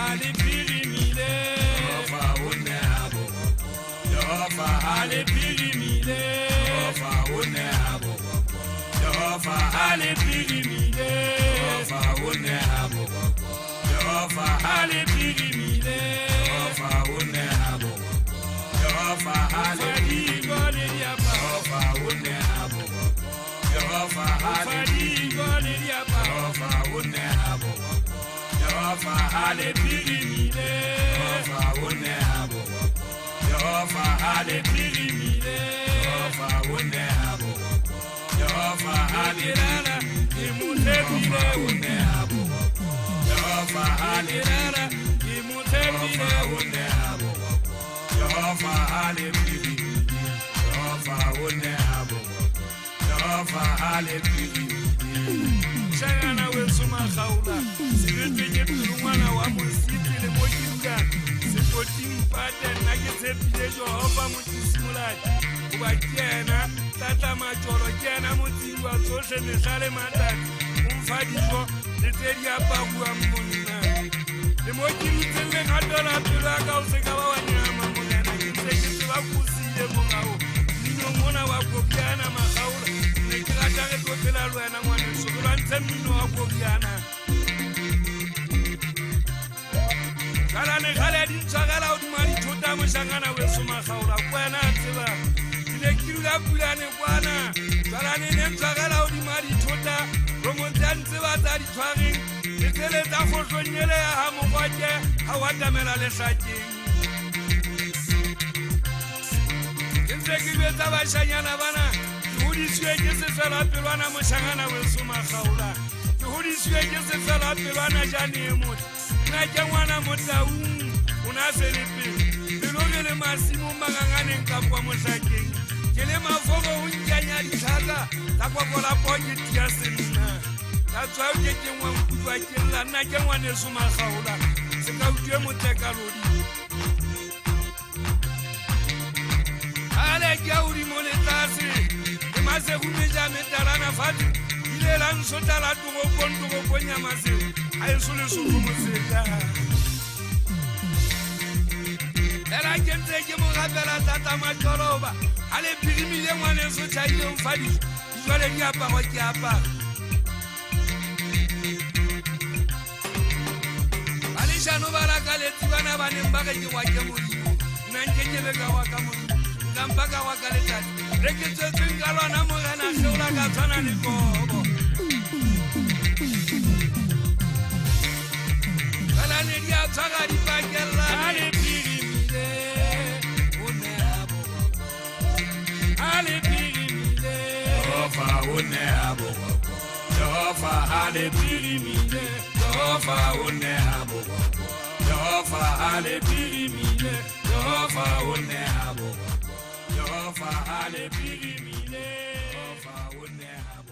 ale pirimile Jehova o ne a bokoko Jehova ale pirimile Jehova o ne a bokoko Jehova ale pirimile Jehova o ne a bokoko Jehova ale pirimile Jehova o ne a bokoko Jehova ale gole diapa Jehova o ne a bokoko Jehova ale gole diapa Jehova o ne a bokoko Jehova ale pirimile Jehova o ne a bokoko Jehova ale pirimile Jehova o ne a bokoko Jehova ale Irara imutebile o ne a bokoko Jehova ale Irara imutebile o ne a bokoko Jehova ale Jehova o ne a bokoko Jehova ale Shangana wesuma khaula sibetwe mwana wa musiti le mokinga sipoting pate na ke tshepile Jehova motisimoladi ba kena tata majoro kena motsingwa tsohle mesale matati umfa dijo le tse di apagua monna le mo ke itselle ngatola pela ka o se ka ba wa nyama monana ke tse ke ba kusile mongao dino mona wa kopiana magaula ne ke rata re kopela le wena ngwana so ke lwantse mmino wa kopiana kala ne gale di tsagala o dumadi thota moshangana weso magaula kwena tseba le kirula pulane kwana tsarane ne tsagala o dimadi thota romontse ba tsa di tshwareng le tsele tsa fohlonyele ya ha mogwaje ha wa tamela le hlakeng ke betsa bashanyana bana ke hodiswe ke sefela pelwana moshangana weso magaula ke hodiswe ke sefela pelwana jane motho na ke ngwana motaung una selepele pelo le masimo maganganeng ka kwa mohlakeng ke le mafoko o nkanya ditlhaka tsa kwakola pocket ya senna ka tswa ke ngwa mokutwa ke la nna ke ngwane soma gaola se ka utwe motekalodi ale ke uri mo le tlase ke mase go meja metalana fati ile la nsota la tugo kontugo konya mase a eso le so mo seka era kente ke mo gapela tata matoloba ale pirimile ngwane so tsaile mfadi jwale di aparo ke apara ale jano baraka le tswana bane mbaka ke wa ke modimo nna nke ke le ka wa ka modimo ngambaka wa ka le tati re ke tsetseng ka lwana mo gana hlola ka tsana le kobo kala ne di a tshwara di pakella ale pirimile o ne a bokoko ale pirimile Jehova o ne a bokoko Jehova ale pirimile Jehova o ne a bokoko Jehova ale pirimile Jehova o ne a bokoko Jehova ale pirimile Jehova o ne a